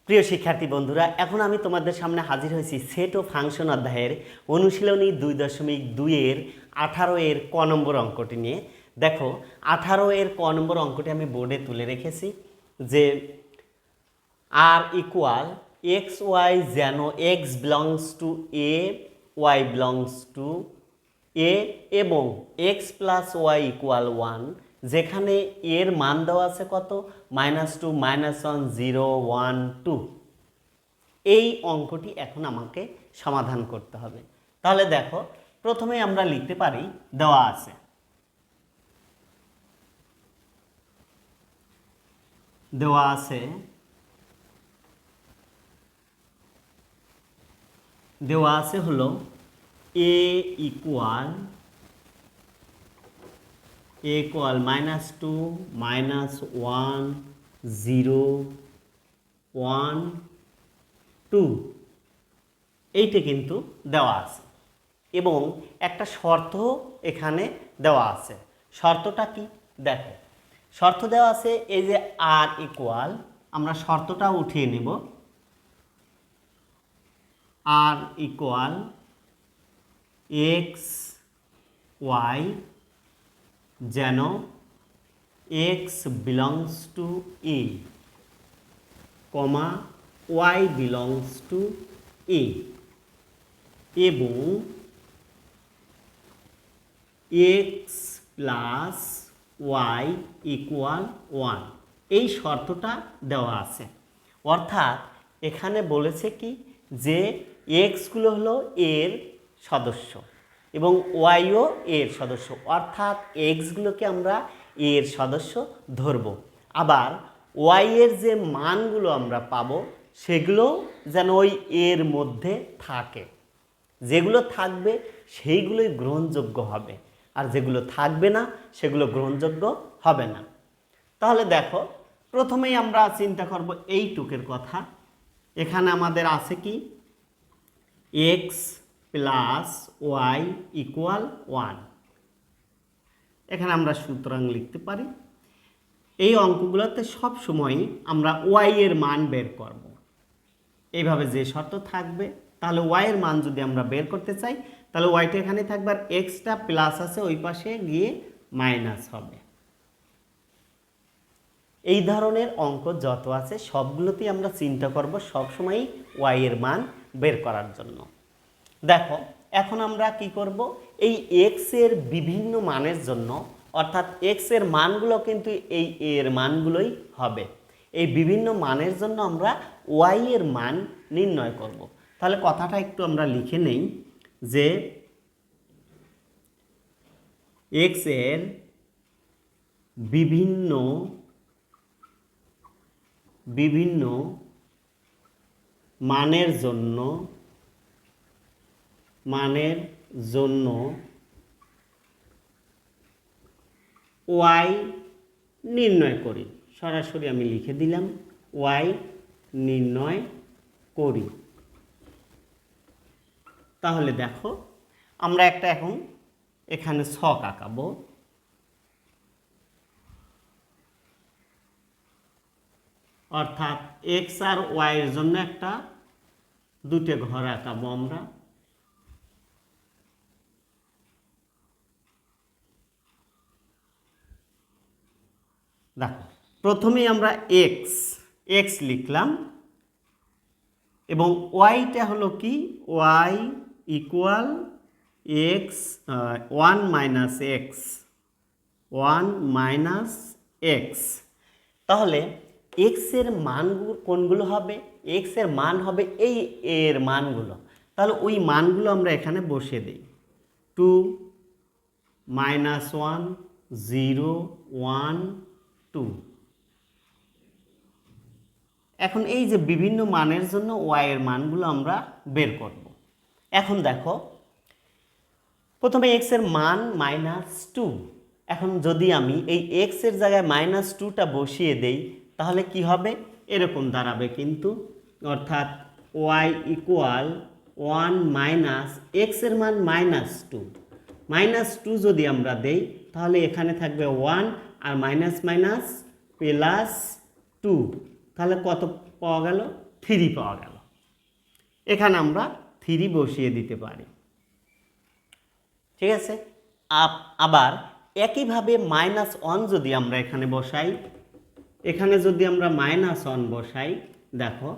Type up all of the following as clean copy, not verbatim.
প্রিয় শিক্ষার্থী বন্ধুরা, এখন আমি তোমাদের সামনে হাজির হয়েছি সেট ও ফাংশন অধ্যায়ের অনুশীলনী 2.2-এর 18 এর ক নম্বর অঙ্কটি নিয়ে। দেখো, 18 এর ক নম্বর অঙ্কটি আমি বোর্ডে তুলে রেখেছি যে আর ইকুয়াল এক্স ওয়াই, যেন x belongs to A, y belongs to A এবং এক্স প্লাস ওয়াই ইকুয়াল 1, যেখানে এর মান দেওয়া আছে কত, -2, -1, 0, 1, 2। এই অঙ্কটি এখন আমাকে সমাধান করতে হবে। তাহলে দেখো, প্রথমে আমরা লিখতে পারি দেওয়া আছে হলো a ইকুয়াল -2, -1, 0, 1, 2, এইটা কিন্তু দেওয়া আছে এবং একটা শর্ত এখানে দেওয়া আছে। শর্তটা কি দেখো, শর্ত দেওয়া আছে এই যে আর ইকুয়াল, আমরা শর্তটা উঠিয়ে নেব, আর ইকুয়াল এক্স ওয়াই, যেন x belongs to A, comma y belongs to A, এবং এক্স প্লাস ওয়াই ইকুয়াল 1, এই শর্তটা দেওয়া আছে। অর্থাৎ এখানে বলেছে কি যে এক্সগুলো হলো এর সদস্য এবং ওয়াইও এর সদস্য, অর্থাৎ এক্সগুলোকে আমরা এর সদস্য ধরব। আবার ওয়াইয়ের যে মানগুলো আমরা পাবো সেগুলো যেন ওই এর মধ্যে থাকে, যেগুলো থাকবে সেইগুলোই গ্রহণযোগ্য হবে, আর যেগুলো থাকবে না সেগুলো গ্রহণযোগ্য হবে না। তাহলে দেখো, প্রথমেই আমরা চিন্তা করব এইটুকের কথা। এখানে আমাদের আছে কি এক্স প্লাস ওয়াই ইকুয়াল 1। এখানে আমরা সুতরাং লিখতে পারি এই অঙ্কগুলোতে সবসময় আমরা ওয়াই এর মান বের করব। এইভাবে যে শর্ত থাকবে, তাহলে ওয়াই এর মান যদি আমরা বের করতে চাই তাহলে ওয়াইটা এখানে থাকবে আর এক্সটা প্লাস আছে ওই পাশে গিয়ে মাইনাস হবে। এই ধরনের অঙ্ক যত আছে সবগুলোতেই আমরা চিন্তা করব সবসময়ই ওয়াই এর মান বের করার জন্য। দেখো, এখন আমরা কি করব, এই এক্স এর বিভিন্ন মানের জন্য, অর্থাৎ এক্স এর মানগুলো কিন্তু এই এর মানগুলোই হবে, এই বিভিন্ন মানের জন্য আমরা ওয়াই এর মান নির্ণয় করব। তাহলে কথাটা একটু আমরা লিখে নেই যে এক্স এর বিভিন্ন মানের জন্য ওয়াই নির্ণয় করি। সরাসরি আমি লিখে দিলাম ওয়াই নির্ণয় করি। তাহলে দেখো, আমরা একটা এখন এখানে ছক আঁকাবো। অর্থাৎ এক্স আর ওয়াই এর জন্য একটা দুটো ঘর আঁকাবো আমরা। দেখো, প্রথমেই আমরা এক্স লিখলাম এবং ওয়াইটা হলো কি, Y equal X 1 minus X. তাহলে এক্স এর মানগুলো কোনগুলো হবে, এক্স এর মান হবে এই এর মানগুলো। তাহলে ওই মানগুলো আমরা এখানে বসিয়ে দিই, 2, -1, 0, 1, 2। এখন এই যে বিভিন্ন মানের জন্য ওয়াই এর মানগুলো আমরা বের করব। এখন দেখো, প্রথমে এক্স এর মান -2। এখন যদি আমি এই এক্স এর জায়গায় -2টা বসিয়ে দেই তাহলে কি হবে, এরকম দাঁড়াবে কিন্তু, অর্থাৎ ওয়াই ইকুয়াল 1 মাইনাস এক্স এর মান -2 যদি আমরা দেই তাহলে এখানে থাকবে 1 আর মাইনাস +2, তাহলে কত পাওয়া গেল 3 পাওয়া গেল। এখানে আমরা 3 বসিয়ে দিতে পারি, ঠিক আছে। আবার একইভাবে -1 যদি আমরা এখানে বসাই, এখানে যদি আমরা -1 বসাই, দেখো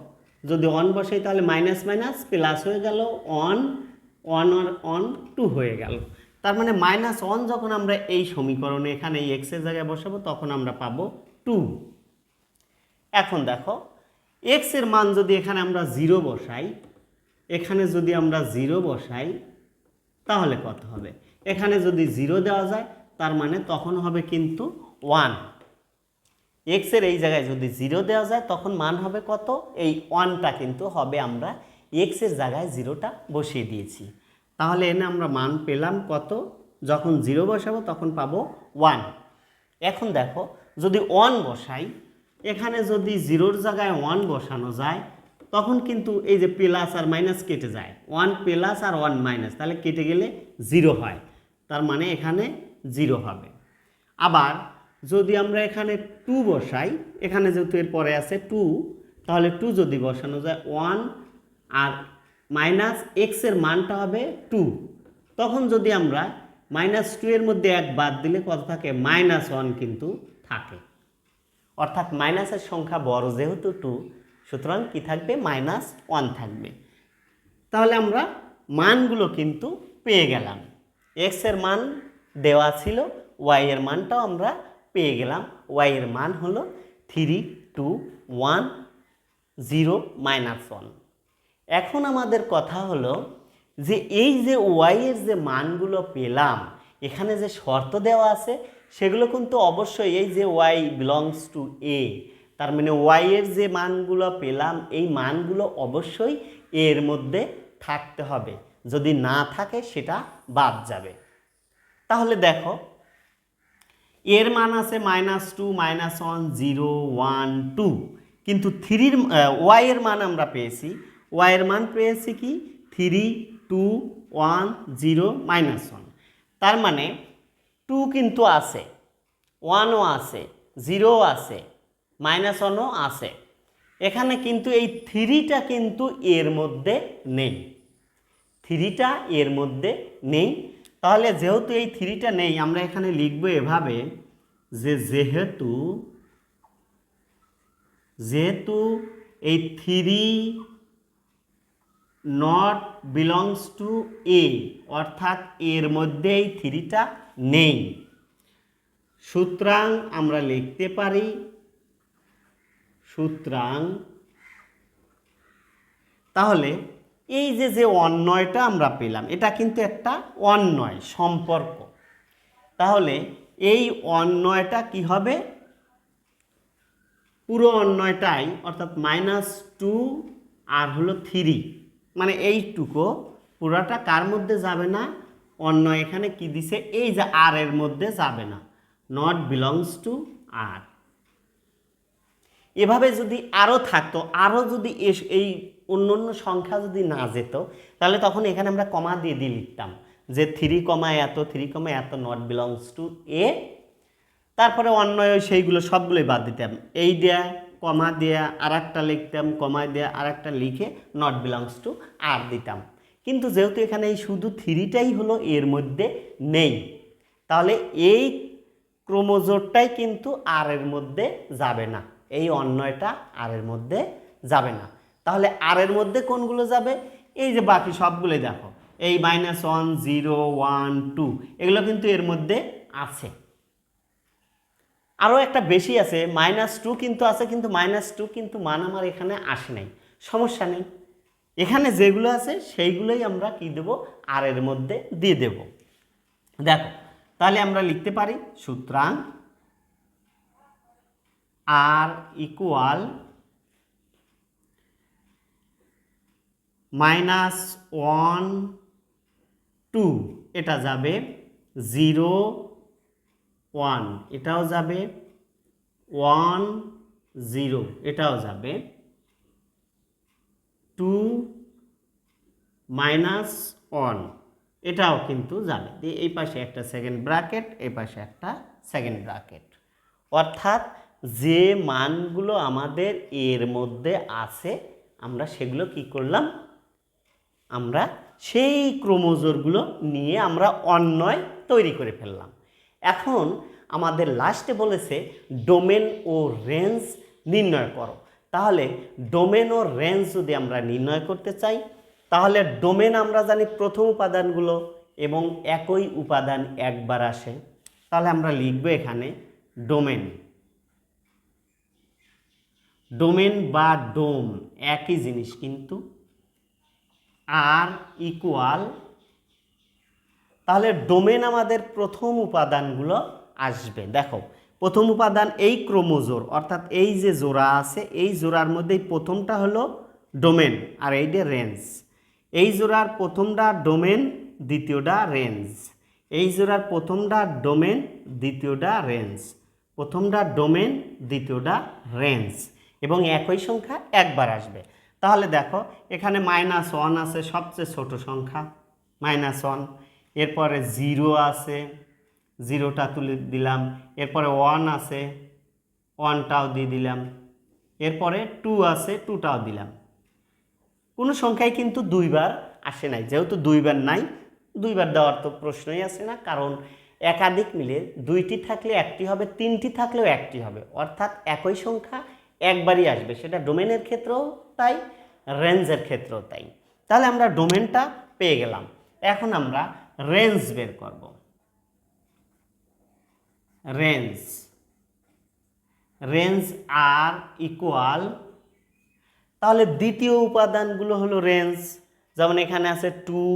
যদি 1 বসাই তাহলে মাইনাস মাইনাস প্লাস হয়ে গেল, 1 1 আর 1 2 হয়ে গেল। তার মানে -1 যখন আমরা এই সমীকরণে এখানে এই এক্সের জায়গায় বসাবো তখন আমরা পাবো 2। এখন দেখো এক্স এর মান যদি এখানে আমরা 0 বসাই, এখানে যদি আমরা 0 বসাই তাহলে কত হবে? এখানে যদি 0 দেওয়া যায় তার মানে তখন হবে কিন্তু 1। এক্স এর এই জায়গায় যদি 0 দেওয়া যায় তখন মান হবে কত? এই 1টা কিন্তু হবে, আমরা এক্স এর জায়গায় 0টা বসিয়ে দিয়েছি। তাহলে এনে আমরা মান পেলাম কত? যখন 0 বসাবো তখন পাবো 1। এখন দেখো যদি 1 বসাই, এখানে যদি 0-র জায়গায় 1 বসানো যায় তখন কিন্তু এই যে প্লাস আর মাইনাস কেটে যায়, 1 প্লাস আর 1 মাইনাস, তাহলে কেটে গেলে 0 হয়, তার মানে এখানে 0 হবে। আবার যদি আমরা এখানে 2 বসাই, এখানে যেহেতু এর পরে আছে 2, তাহলে 2 যদি বসানো যায় 1 আর মাইনাস এক্স এর মানটা হবে 2, তখন যদি আমরা -2 এর মধ্যে 1 বাদ দিলে কত থাকে? -1 কিন্তু থাকে। অর্থাৎ মাইনাসের সংখ্যা বড় যেহেতু 2, সুতরাং কি থাকবে? -1 থাকবে। তাহলে আমরা মানগুলো কিন্তু পেয়ে গেলাম। এক্স এর মান দেওয়া ছিল, ওয়াই এর মানটাও আমরা পেয়ে গেলাম। ওয়াই এর মান হলো 3 2 1 0 -1। এখন আমাদের কথা হলো যে এই যে ওয়াই এর যে মানগুলো পেলাম, এখানে যে শর্ত দেওয়া আছে সেগুলো কিন্তু অবশ্যই এই যে ওয়াই বিলংস টু এ, তার মানে ওয়াই এর যে মানগুলো পেলাম এই মানগুলো অবশ্যই এর মধ্যে থাকতে হবে, যদি না থাকে সেটা বাদ যাবে। তাহলে দেখো এর মান আছে -2 -1 0 1 2, কিন্তু 3-র ওয়াই এর মান আমরা পেয়েছি, ওয়াই এর মান পেয়েছি কি? 3 2 1 0 -1। তার মানে 2 কিন্তু আছে, 1ও আছে, 0ও আছে, -1ও আছে। এখানে কিন্তু এই 3টা কিন্তু এর মধ্যে নেই, 3টা এর মধ্যে নেই। তাহলে যেহেতু এই 3টা নেই, আমরা এখানে লিখব এভাবে যে যেহেতু এই 3 নট বিলংস টু এ, অর্থাৎ এর মধ্যে এই 3টা নেই, সুতরাং আমরা লিখতে পারি, সুতরাং তাহলে এই যে অন্যয়টা আমরা পেলাম এটা কিন্তু একটা অন্যয় সম্পর্ক। তাহলে এই অন্যয়টা কি হবে? পুরো অন্যয়টাই, অর্থাৎ -2 আর হলো 3, মানে এইটুকু পুরাটা কার মধ্যে যাবে না? অন্যয় এখানে কি দিছে? এই যে আর এর মধ্যে যাবে না, নট বিলংস টু আর। এভাবে যদি আরও থাকতো, আরও যদি এই অন্য অন্য সংখ্যা যদি না যেত, তাহলে তখন এখানে আমরা কমা দিয়ে লিখতাম যে 3, এত 3, এত নট বিলংস টু এ, তারপরে অন্যয় সেইগুলো সবগুলোই বাদ দিতাম, এই দেয়া কমা দেয়া আর একটা লিখতাম, কমা দেয়া আর একটা লিখে নট বিলংস টু আর দিতাম। কিন্তু যেহেতু এখানে এই শুধু 3টাই হলো এর মধ্যে নেই, তাহলে এই ক্রোমোজোরটাই কিন্তু আর এর মধ্যে যাবে না, এই অন্যয়টা আর এর মধ্যে যাবে না। তাহলে আর এর মধ্যে কোনগুলো যাবে? এই যে বাকি সবগুলোই দেখো, এই -1 0 1 2 এগুলো কিন্তু এর মধ্যে আছে। আরও একটা বেশি আছে, -2 কিন্তু আছে, কিন্তু -2 কিন্তু মান আমার এখানে আসে নাই, সমস্যা নেই, এখানে যেগুলো আছে সেইগুলোই আমরা কি দেব? আর এর মধ্যে দিয়ে দেব। দেখো তাহলে আমরা লিখতে পারি, সুতরাং আর ইকুয়াল -1 2, এটা যাবে 0 1, এটাও যাবে 1 0, এটাও যাবে 2 -1, এটাও কিন্তু যাবে। এই পাশে একটা সেকেন্ড ব্র্যাকেট, এই পাশে একটা সেকেন্ড ব্র্যাকেট। অর্থাৎ যে মানগুলো আমাদের এর মধ্যে আছে আমরা সেগুলো কি করলাম, আমরা সেই ক্রোমোজোরগুলো নিয়ে আমরা অন্বয় তৈরি করে ফেললাম। এখন আমাদের লাস্টে বলেছে ডোমেন ও রেঞ্জ নির্ণয় করো। তাহলে ডোমেন ও রেঞ্জ যদি আমরা নির্ণয় করতে চাই, তাহলে ডোমেন আমরা জানি প্রথম উপাদানগুলো এবং একই উপাদান একবার আসে, তাহলে আমরা লিখব এখানে ডোমেন। ডোমেন বা ডোম একই জিনিস কিন্তু, আর ইকুয়াল, তাহলে ডোমেন আমাদের প্রথম উপাদানগুলো আসবে। দেখো প্রথম উপাদান এই ক্রোমোজোর, অর্থাৎ এই যে জোড়া আছে এই জোড়ার মধ্যেই প্রথমটা হলো ডোমেন আর এইটা রেঞ্জ। এই জোড়ার প্রথমটা ডোমেন, দ্বিতীয়টা রেঞ্জ। এই জোড়ার প্রথমটা ডোমেন, দ্বিতীয়টা রেঞ্জ। প্রথমটা ডোমেন, দ্বিতীয়টা রেঞ্জ, এবং একই সংখ্যা একবার আসবে। তাহলে দেখো এখানে -1 আছে, সবচেয়ে ছোট সংখ্যা -1। এরপরে 0 আছে, 0টা তুলে দিলাম। এরপরে 1 আছে, 1টাও দিয়ে দিলাম। এরপরে 2 আছে, 2টাও দিলাম। কোনো সংখ্যাই কিন্তু দুইবার আসে নাই, যেহেতু দুইবার নাই, দুইবার দেওয়ার তো প্রশ্নই আসে না, কারণ একাধিক মিলে 2টি থাকলে 1টি হবে, 3টি থাকলেও 1টি হবে, অর্থাৎ একই সংখ্যা একবারই আসবে। সেটা ডোমেনের ক্ষেত্রেও তাই, রেঞ্জের ক্ষেত্রেও তাই। তাহলে আমরা ডোমেনটা পেয়ে গেলাম। এখন আমরা রেঞ্জ বের করব। রেঞ্জ, রেঞ্জ আর ইকুয়াল, তাহলে দ্বিতীয় উপাদানগুলো হলো রেঞ্জ। যেমন এখানে আছে 2,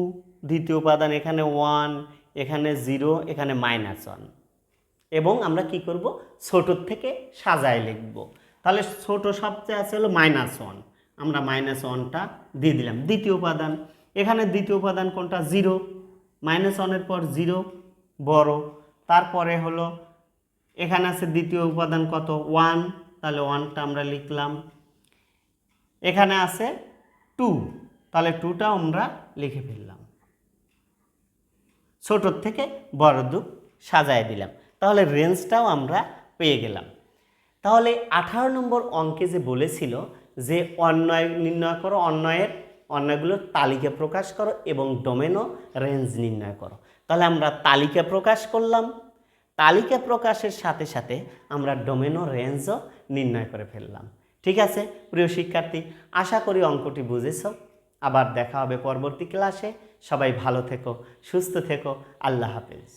দ্বিতীয় উপাদান এখানে 1, এখানে 0, এখানে -1, এবং আমরা কি করব, ছোটোর থেকে সাজায় লিখব। তাহলে ছোট সবচেয়ে আছে হলো -1, আমরা -1টা দিয়ে দিলাম। দ্বিতীয় উপাদান, এখানে দ্বিতীয় উপাদান কোনটা, 0, -1-এর পর 0 বড়। তারপরে হলো এখানে আছে দ্বিতীয় উপাদান কত, 1, তাহলে 1টা আমরা লিখলাম। এখানে আছে 2, তাহলে 2টা আমরা লিখে ফেললাম। ছোটোর থেকে বড় দিক সাজায় দিলাম, তাহলে রেঞ্জটাও আমরা পেয়ে গেলাম। তাহলে 18 নম্বর অঙ্কে যে বলেছিল যে অন্বয় নির্ণয় করো, অন্বয়গুলোর তালিকা প্রকাশ করো এবং ডোমেন ও রেঞ্জ নির্ণয় করো। তাহলে আমরা তালিকা প্রকাশ করলাম, তালিকা প্রকাশের সাথে সাথে আমরা ডোমেন ও রেঞ্জও নির্ণয় করে ফেললাম। ঠিক আছে প্রিয় শিক্ষার্থী, আশা করি অঙ্কটি বুঝেছ। আবার দেখা হবে পরবর্তী ক্লাসে। সবাই ভালো থেকো, সুস্থ থেকো, আল্লাহ হাফেজ।